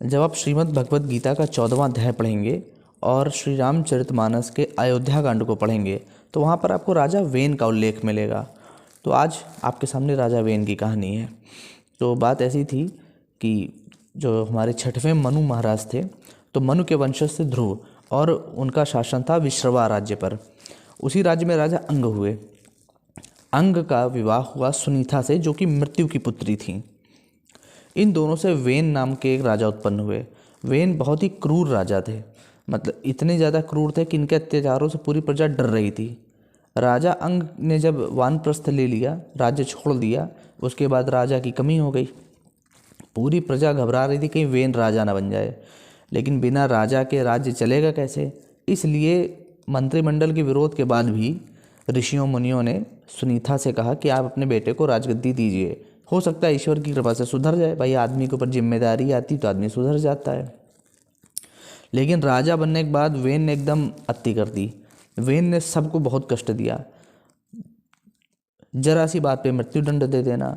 जब आप श्रीमद् भगवत गीता का 14वां अध्याय पढ़ेंगे और श्री रामचरितमानस के अयोध्या कांड को पढ़ेंगे तो वहाँ पर आपको राजा वेन का उल्लेख मिलेगा। तो आज आपके सामने राजा वेन की कहानी है। तो बात ऐसी थी कि जो हमारे छठवें मनु महाराज थे, तो मनु के वंशज से ध्रुव और उनका शासन था विश्रवा राज्य पर। उसी राज्य में राजा अंग हुए। अंग का विवाह हुआ सुनीता से, जो कि मृत्यु की पुत्री थी। इन दोनों से वेन नाम के एक राजा उत्पन्न हुए। वेन बहुत ही क्रूर राजा थे, मतलब इतने ज़्यादा क्रूर थे कि इनके अत्याचारों से पूरी प्रजा डर रही थी। राजा अंग ने जब वानप्रस्थ ले लिया, राज्य छोड़ दिया, उसके बाद राजा की कमी हो गई। पूरी प्रजा घबरा रही थी कहीं वेन राजा न बन जाए, लेकिन बिना राजा के राज्य चलेगा कैसे। इसलिए मंत्रिमंडल के विरोध के बाद भी ऋषियों मुनियों ने सुनीता से कहा कि आप अपने बेटे को राजगद्दी दीजिए, हो सकता है ईश्वर की कृपा से सुधर जाए। भाई, आदमी के ऊपर जिम्मेदारी आती तो आदमी सुधर जाता है। लेकिन राजा बनने के बाद वेन ने एकदम अति कर दी। वेन ने सबको बहुत कष्ट दिया। जरा सी बात पे मृत्यु दंड दे देना,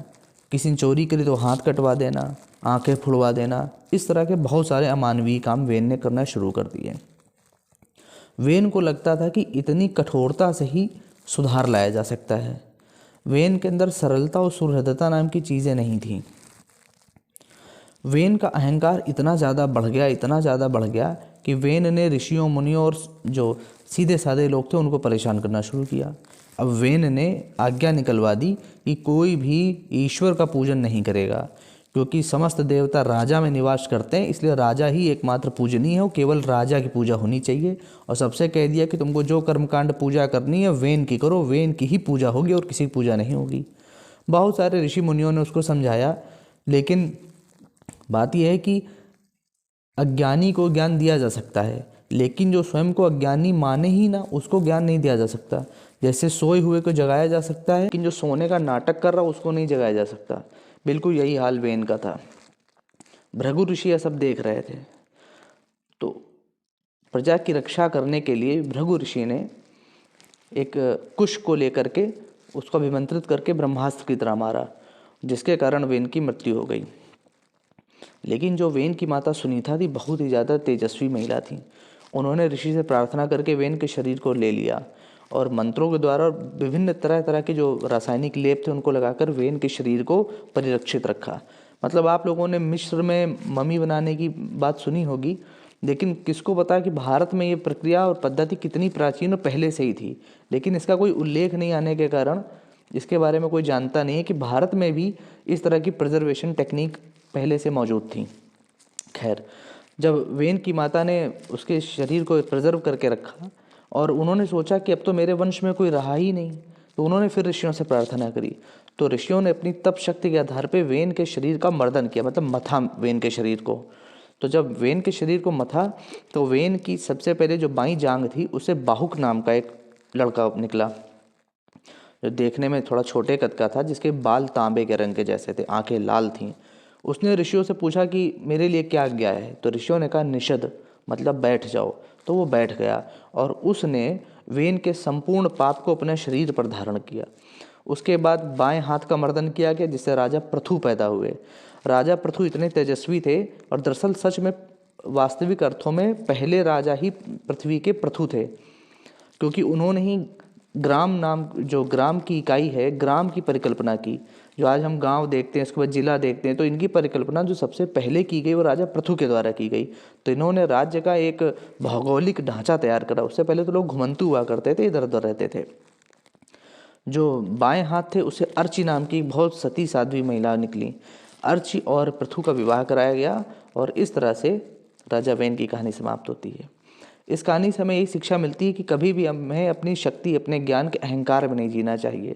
किसी ने चोरी करी तो हाथ कटवा देना, आंखें फुड़वा देना, इस तरह के बहुत सारे अमानवीय काम वेन ने करना शुरू कर दिए। वेन को लगता था कि इतनी कठोरता से ही सुधार लाया जा सकता है। वेन के अंदर सरलता और सुहृदता नाम की चीज़ें नहीं थीं। वेन का अहंकार इतना ज़्यादा बढ़ गया कि वेन ने ऋषियों मुनियों और जो सीधे साधे लोग थे उनको परेशान करना शुरू किया। अब वेन ने आज्ञा निकलवा दी कि कोई भी ईश्वर का पूजन नहीं करेगा, क्योंकि समस्त देवता राजा में निवास करते हैं, इसलिए राजा ही एकमात्र पूजनीय है, केवल राजा की पूजा होनी चाहिए। और सबसे कह दिया कि तुमको जो कर्मकांड पूजा करनी है वेन की करो, वेन की ही पूजा होगी और किसी की पूजा नहीं होगी। बहुत सारे ऋषि मुनियों ने उसको समझाया, लेकिन बात यह है कि अज्ञानी को ज्ञान दिया जा सकता है, लेकिन जो स्वयं को अज्ञानी माने ही ना, उसको ज्ञान नहीं दिया जा सकता। जैसे सोए हुए को जगाया जा सकता है, लेकिन जो सोने का नाटक कर रहा उसको नहीं जगाया जा सकता। बिल्कुल यही हाल वेन का था। भृगु ऋषि यह सब देख रहे थे, तो प्रजा की रक्षा करने के लिए भृगु ऋषि ने एक कुश को लेकर के उसको अभिमंत्रित करके ब्रह्मास्त्र की तरह मारा, जिसके कारण वेन की मृत्यु हो गई। लेकिन जो वेन की माता सुनीता थी, बहुत ही ज़्यादा तेजस्वी महिला थी। उन्होंने ऋषि से प्रार्थना करके वेन के शरीर को ले लिया और मंत्रों के द्वारा विभिन्न तरह तरह के जो रासायनिक लेप थे उनको लगाकर वेन के शरीर को परिरक्षित रखा। मतलब आप लोगों ने मिस्र में मम्मी बनाने की बात सुनी होगी, लेकिन किसको पता कि भारत में ये प्रक्रिया और पद्धति कितनी प्राचीन और पहले से ही थी। लेकिन इसका कोई उल्लेख नहीं आने के कारण इसके बारे में कोई जानता नहीं है कि भारत में भी इस तरह की प्रिजर्वेशन टेक्निक पहले से मौजूद थी। खैर, जब वेन की माता ने उसके शरीर को प्रिजर्व करके रखा और उन्होंने सोचा कि अब तो मेरे वंश में कोई रहा ही नहीं, तो उन्होंने फिर ऋषियों से प्रार्थना करी। तो ऋषियों ने अपनी तप शक्ति के आधार पे वेन के शरीर का मर्दन किया, मतलब मथा वेन के शरीर को। तो जब वेन के शरीर को मथा तो वेन की सबसे पहले जो बाईं जांघ थी उसे बाहुक नाम का एक लड़का निकला, जो देखने में थोड़ा छोटे कद का था, जिसके बाल तांबे के रंग के जैसे थे, आंखें लाल थीं। उसने ऋषियों से पूछा कि मेरे लिए क्या आज्ञा है। तो ऋषियों ने कहा निषद, मतलब बैठ जाओ। तो वो बैठ गया और उसने वेन के संपूर्ण पाप को अपने शरीर पर धारण किया। उसके बाद बाएं हाथ का मर्दन किया गया, जिससे राजा पृथु पैदा हुए। राजा पृथु इतने तेजस्वी थे और दरअसल सच में वास्तविक अर्थों में पहले राजा ही पृथ्वी के पृथु थे, क्योंकि उन्होंने ही ग्राम नाम, जो ग्राम की इकाई है, ग्राम की परिकल्पना की। जो आज हम गांव देखते हैं, उसके बाद जिला देखते हैं, तो इनकी परिकल्पना जो सबसे पहले की गई वो राजा पृथु के द्वारा की गई। तो इन्होंने राज्य का एक भौगोलिक ढांचा तैयार करा। उससे पहले तो लोग घुमंतु हुआ करते थे, इधर उधर रहते थे। जो बाएं हाथ थे उसे अर्ची नाम की बहुत सती साध्वी महिला निकली। अर्ची और पृथु का विवाह कराया गया और इस तरह से राजा वेन की कहानी समाप्त होती है। इस कहानी से हमें यही शिक्षा मिलती है कि कभी भी हमें अपनी शक्ति, अपने ज्ञान के अहंकार में नहीं जीना चाहिए।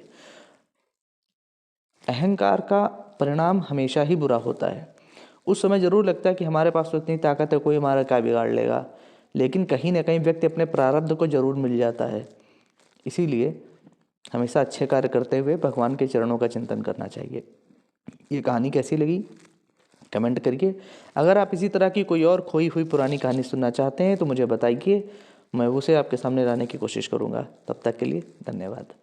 अहंकार का परिणाम हमेशा ही बुरा होता है। उस समय ज़रूर लगता है कि हमारे पास तो इतनी ताकत है, कोई हमारा क्या बिगाड़ लेगा, लेकिन कहीं ना कहीं व्यक्ति अपने प्रारब्ध को जरूर मिल जाता है। इसीलिए हमेशा अच्छे कार्य करते हुए भगवान के चरणों का चिंतन करना चाहिए। ये कहानी कैसी लगी कमेंट करिए। अगर आप इसी तरह की कोई और खोई हुई पुरानी कहानी सुनना चाहते हैं तो मुझे बताइए, मैं उसे आपके सामने लाने की कोशिश करूँगा। तब तक के लिए धन्यवाद।